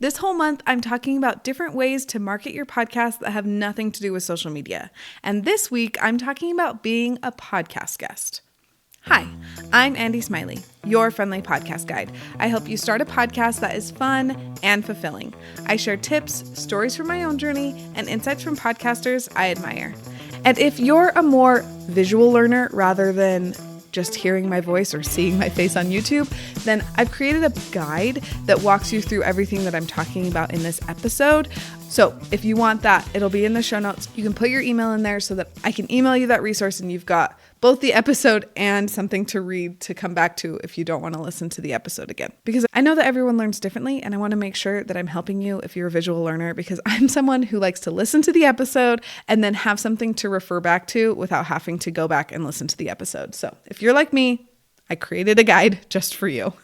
This whole month, I'm talking about different ways to market your podcast that have nothing to do with social media. And this week, I'm talking about being a podcast guest. Hi, I'm Andi Smiley, your friendly podcast guide. I help you start a podcast that is fun and fulfilling. I share tips, stories from my own journey, and insights from podcasters I admire. And if you're a more visual learner rather than just hearing my voice or seeing my face on YouTube, then I've created a guide that walks you through everything that I'm talking about in this episode. So if you want that, it'll be in the show notes. You can put your email in there so that I can email you that resource and you've got both the episode and something to read to come back to if you don't want to listen to the episode again. Because I know that everyone learns differently and I want to make sure that I'm helping you if you're a visual learner, because I'm someone who likes to listen to the episode and then have something to refer back to without having to go back and listen to the episode. So if you're like me, I created a guide just for you.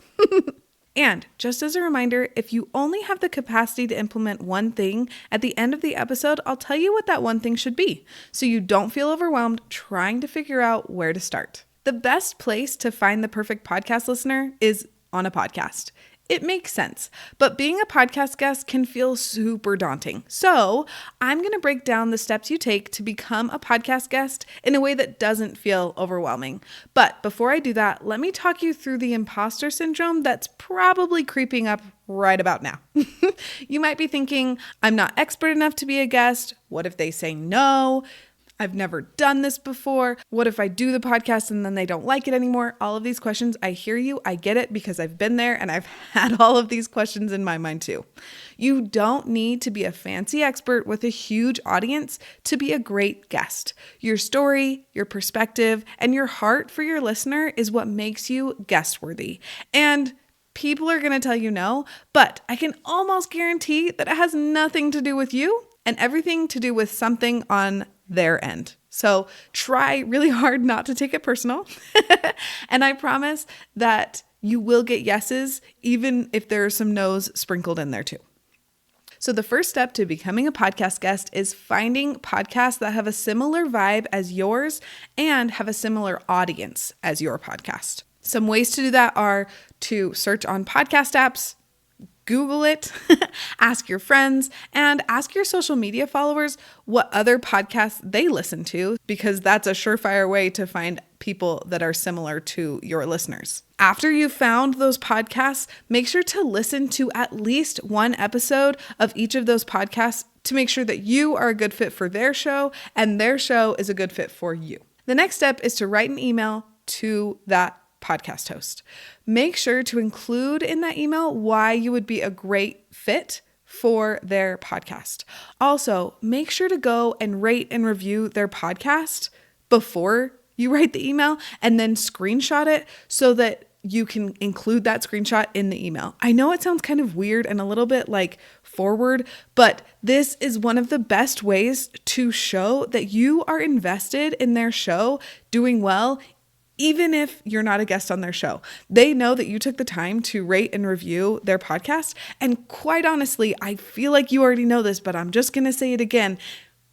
And just as a reminder, if you only have the capacity to implement one thing, at the end of the episode, I'll tell you what that one thing should be, so you don't feel overwhelmed trying to figure out where to start. The best place to find the perfect podcast listener is on a podcast. It makes sense, but being a podcast guest can feel super daunting. So I'm going to break down the steps you take to become a podcast guest in a way that doesn't feel overwhelming. But before I do that, let me talk you through the imposter syndrome that's probably creeping up right about now. You might be thinking, I'm not expert enough to be a guest. What if they say no? I've never done this before. What if I do the podcast and then they don't like it anymore? All of these questions, I hear you. I get it because I've been there and I've had all of these questions in my mind too. You don't need to be a fancy expert with a huge audience to be a great guest. Your story, your perspective, and your heart for your listener is what makes you guest worthy. And people are going to tell you no, but I can almost guarantee that it has nothing to do with you and everything to do with something on their end. So try really hard not to take it personal. And I promise that you will get yeses, even if there are some no's sprinkled in there too. So the first step to becoming a podcast guest is finding podcasts that have a similar vibe as yours and have a similar audience as your podcast. Some ways to do that are to search on podcast apps, Google it, ask your friends, and ask your social media followers what other podcasts they listen to, because that's a surefire way to find people that are similar to your listeners. After you've found those podcasts, make sure to listen to at least one episode of each of those podcasts to make sure that you are a good fit for their show and their show is a good fit for you. The next step is to write an email to that podcast host. Make sure to include in that email why you would be a great fit for their podcast. Also, make sure to go and rate and review their podcast before you write the email and then screenshot it so that you can include that screenshot in the email. I know it sounds kind of weird and a little bit like forward, but this is one of the best ways to show that you are invested in their show doing well, even if you're not a guest on their show. They know that you took the time to rate and review their podcast. And quite honestly, I feel like you already know this, but I'm just going to say it again.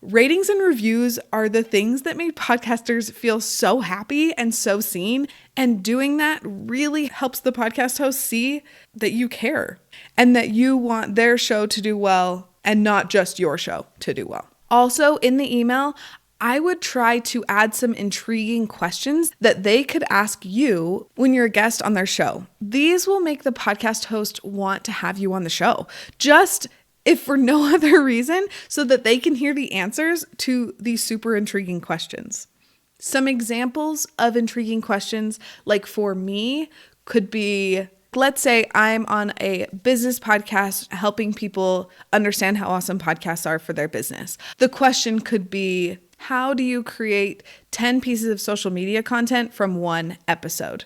Ratings and reviews are the things that make podcasters feel so happy and so seen. And doing that really helps the podcast host see that you care and that you want their show to do well and not just your show to do well. Also, in the email, I would try to add some intriguing questions that they could ask you when you're a guest on their show. These will make the podcast host want to have you on the show, just if for no other reason, so that they can hear the answers to these super intriguing questions. Some examples of intriguing questions, like for me, could be, let's say I'm on a business podcast helping people understand how awesome podcasts are for their business. The question could be, how do you create 10 pieces of social media content from one episode?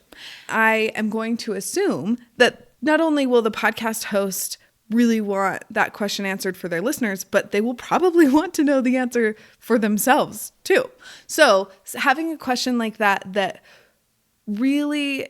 I am going to assume that not only will the podcast host really want that question answered for their listeners, but they will probably want to know the answer for themselves too. So having a question like that really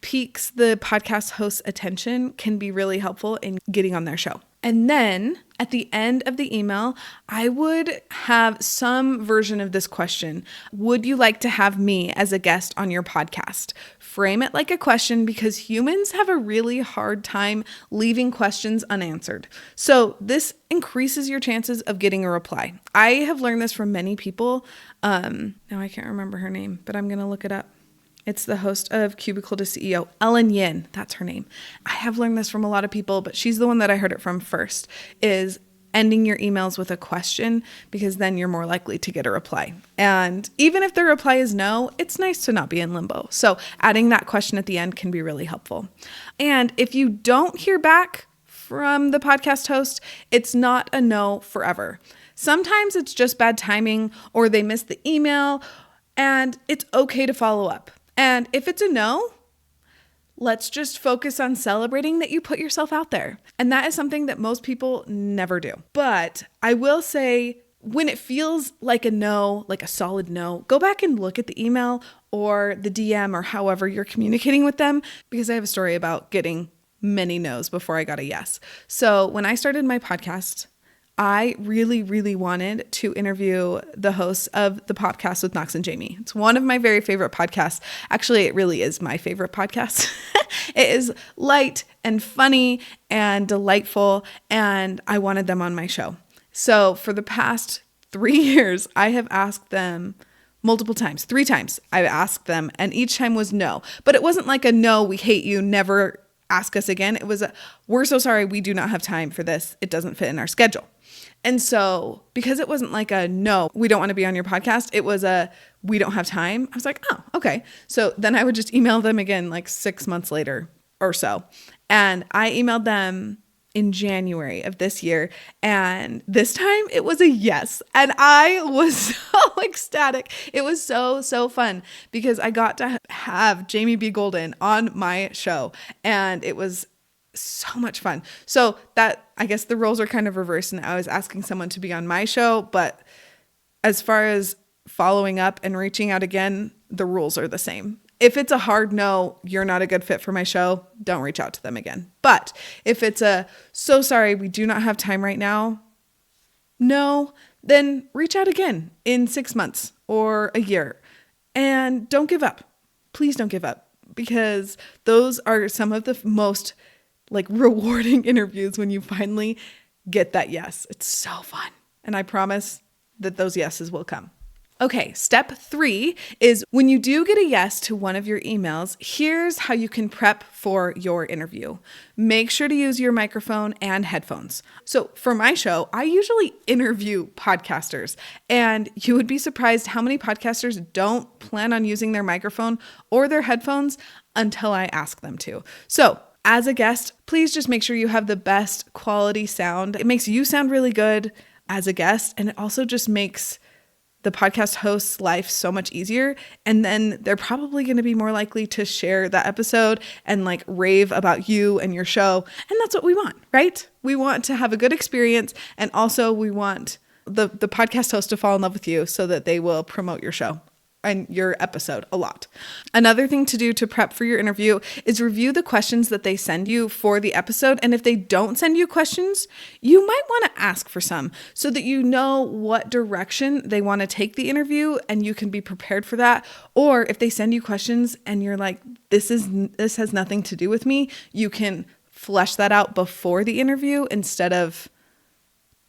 piques the podcast host's attention can be really helpful in getting on their show. And then at the end of the email, I would have some version of this question. Would you like to have me as a guest on your podcast? Frame it like a question because humans have a really hard time leaving questions unanswered. So this increases your chances of getting a reply. I have learned this from many people. Now I can't remember her name, but I'm going to look it up. It's the host of Cubicle to CEO, Ellen Yin. That's her name. I have learned this from a lot of people, but she's the one that I heard it from first, is ending your emails with a question because then you're more likely to get a reply. And even if the reply is no, it's nice to not be in limbo. So adding that question at the end can be really helpful. And if you don't hear back from the podcast host, it's not a no forever. Sometimes it's just bad timing or they missed the email, and it's okay to follow up. And if it's a no, let's just focus on celebrating that you put yourself out there. And that is something that most people never do. But I will say, when it feels like a no, like a solid no, go back and look at the email or the DM or however you're communicating with them, because I have a story about getting many no's before I got a yes. So when I started my podcast, I really, really wanted to interview the hosts of the podcast with Knox and Jamie. It's one of my very favorite podcasts. Actually, it really is my favorite podcast. It is light and funny and delightful, and I wanted them on my show. So for the past 3 years, I have asked them multiple times, 3 times I've asked them, and each time was no. But it wasn't like a no, we hate you, never ask us again. It was we're so sorry, we do not have time for this. It doesn't fit in our schedule. And so because it wasn't like a no, we don't want to be on your podcast, it was a we don't have time. I was like, oh, okay. So then I would just email them again like 6 months later or so. And I emailed them in January of this year. And this time it was a yes. And I was so ecstatic. It was so, so fun because I got to have Jamie B. Golden on my show. And it was so much fun. So that, I guess the roles are kind of reversed, and I was asking someone to be on my show, but as far as following up and reaching out again, the rules are the same. If it's a hard no, you're not a good fit for my show, don't reach out to them again. But if it's a so sorry, we do not have time right now, no, then reach out again in 6 months or a year, and don't give up. Please don't give up, because those are some of the most rewarding interviews when you finally get that yes. It's so fun. And I promise that those yeses will come. Okay, step 3 is when you do get a yes to one of your emails, here's how you can prep for your interview. Make sure to use your microphone and headphones. So for my show, I usually interview podcasters, and you would be surprised how many podcasters don't plan on using their microphone or their headphones until I ask them to. So as a guest, please just make sure you have the best quality sound. It makes you sound really good as a guest, and it also just makes the podcast host's life so much easier. And then they're probably going to be more likely to share that episode and rave about you and your show. And that's what we want, right? We want to have a good experience. And also we want the podcast host to fall in love with you so that they will promote your show and your episode a lot. Another thing to do to prep for your interview is review the questions that they send you for the episode. And if they don't send you questions, you might want to ask for some so that you know what direction they want to take the interview and you can be prepared for that. Or if they send you questions and you're like, this has nothing to do with me, you can flesh that out before the interview instead of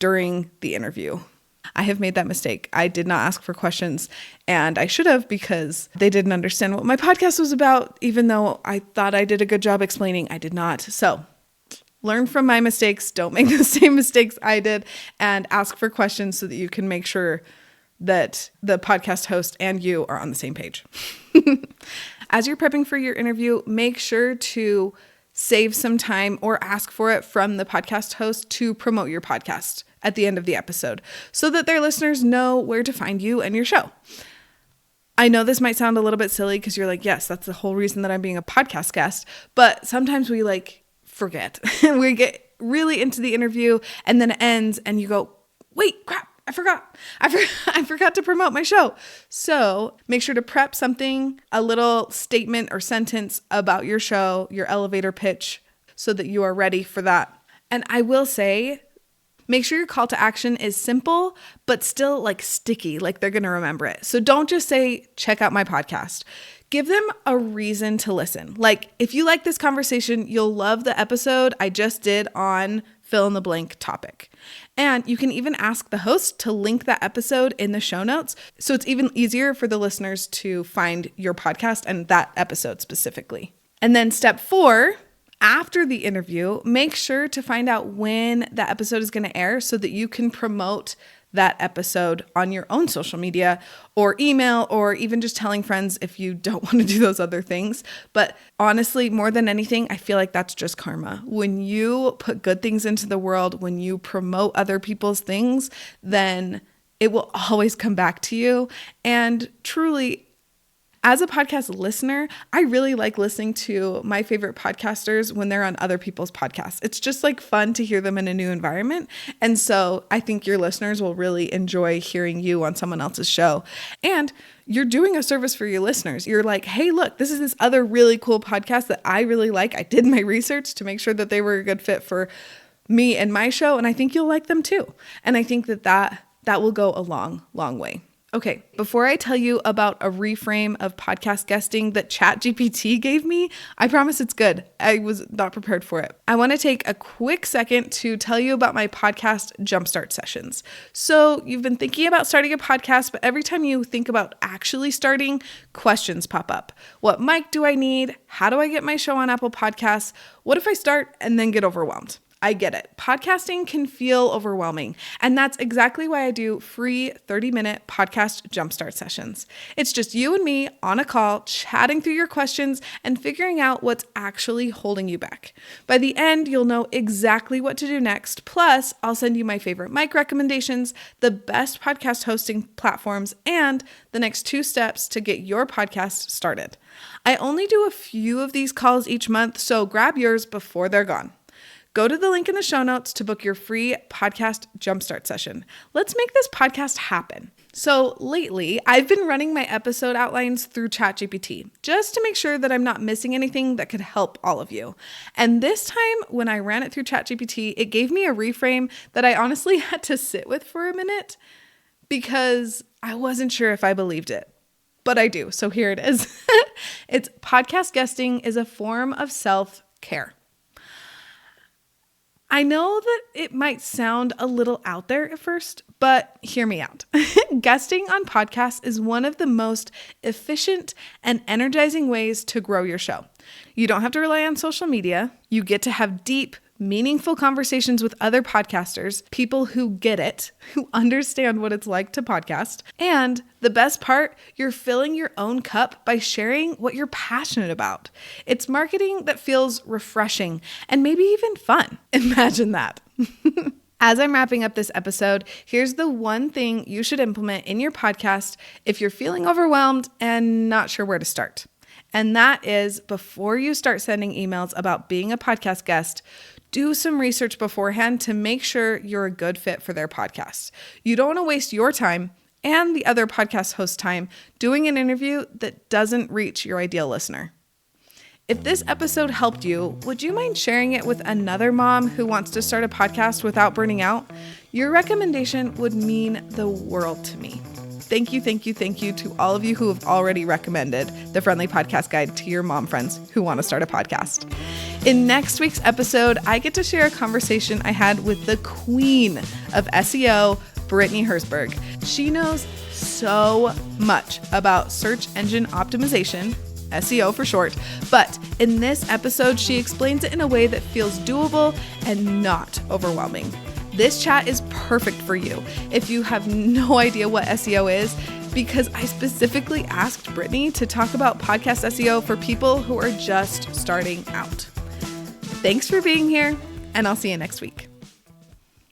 during the interview. I have made that mistake. I did not ask for questions, and I should have, because they didn't understand what my podcast was about, even though I thought I did a good job explaining. I did not. So learn from my mistakes. Don't make the same mistakes I did, and ask for questions so that you can make sure that the podcast host and you are on the same page. As you're prepping for your interview, make sure to save some time or ask for it from the podcast host to promote your podcast at the end of the episode so that their listeners know where to find you and your show. I know this might sound a little bit silly because you're like, yes, that's the whole reason that I'm being a podcast guest. But sometimes we forget. We get really into the interview and then it ends and you go, wait, crap, I forgot. I forgot to promote my show. So make sure to prep something, a little statement or sentence about your show, your elevator pitch, so that you are ready for that. And I will say, make sure your call to action is simple, but still like sticky, like they're going to remember it. So don't just say, check out my podcast. Give them a reason to listen. Like if you like this conversation, you'll love the episode I just did on fill in the blank topic. And you can even ask the host to link that episode in the show notes. So it's even easier for the listeners to find your podcast and that episode specifically. And then step 4, after the interview, make sure to find out when that episode is going to air so that you can promote that episode on your own social media or email, or even just telling friends if you don't want to do those other things. But honestly, more than anything, I feel like that's just karma. When you put good things into the world, when you promote other people's things, then it will always come back to you. And truly, as a podcast listener, I really like listening to my favorite podcasters when they're on other people's podcasts. It's just like fun to hear them in a new environment. And so I think your listeners will really enjoy hearing you on someone else's show. And you're doing a service for your listeners. You're like, hey, look, this is this other really cool podcast that I really like. I did my research to make sure that they were a good fit for me and my show. And I think you'll like them too. And I think that will go a long, long way. Okay, before I tell you about a reframe of podcast guesting that ChatGPT gave me, I promise it's good. I was not prepared for it. I want to take a quick second to tell you about my podcast jumpstart sessions. So you've been thinking about starting a podcast, but every time you think about actually starting, questions pop up. What mic do I need? How do I get my show on Apple Podcasts? What if I start and then get overwhelmed? I get it. Podcasting can feel overwhelming, and that's exactly why I do free 30-minute podcast jumpstart sessions. It's just you and me on a call, chatting through your questions and figuring out what's actually holding you back. By the end, you'll know exactly what to do next. Plus, I'll send you my favorite mic recommendations, the best podcast hosting platforms, and the next 2 steps to get your podcast started. I only do a few of these calls each month, so grab yours before they're gone. Go to the link in the show notes to book your free podcast jumpstart session. Let's make this podcast happen. So lately, I've been running my episode outlines through ChatGPT just to make sure that I'm not missing anything that could help all of you. And this time, when I ran it through ChatGPT, it gave me a reframe that I honestly had to sit with for a minute because I wasn't sure if I believed it. But I do, so here it is. It's podcast guesting is a form of self-care. I know that it might sound a little out there at first, but hear me out. Guesting on podcasts is one of the most efficient and energizing ways to grow your show. You don't have to rely on social media. You get to have deep, meaningful conversations with other podcasters, people who get it, who understand what it's like to podcast. And the best part, you're filling your own cup by sharing what you're passionate about. It's marketing that feels refreshing and maybe even fun. Imagine that. As I'm wrapping up this episode, here's the one thing you should implement in your podcast if you're feeling overwhelmed and not sure where to start. And that is, before you start sending emails about being a podcast guest, do some research beforehand to make sure you're a good fit for their podcast. You don't want to waste your time and the other podcast host time doing an interview that doesn't reach your ideal listener. If this episode helped you, would you mind sharing it with another mom who wants to start a podcast without burning out? Your recommendation would mean the world to me. Thank you to all of you who have already recommended the Friendly Podcast Guide to your mom friends who want to start a podcast. In next week's episode, I get to share a conversation I had with the queen of SEO, Brittany Herzberg. She knows so much about search engine optimization, SEO for short, but in this episode, she explains it in a way that feels doable and not overwhelming. This chat is perfect for you if you have no idea what SEO is, because I specifically asked Brittany to talk about podcast SEO for people who are just starting out. Thanks for being here, and I'll see you next week.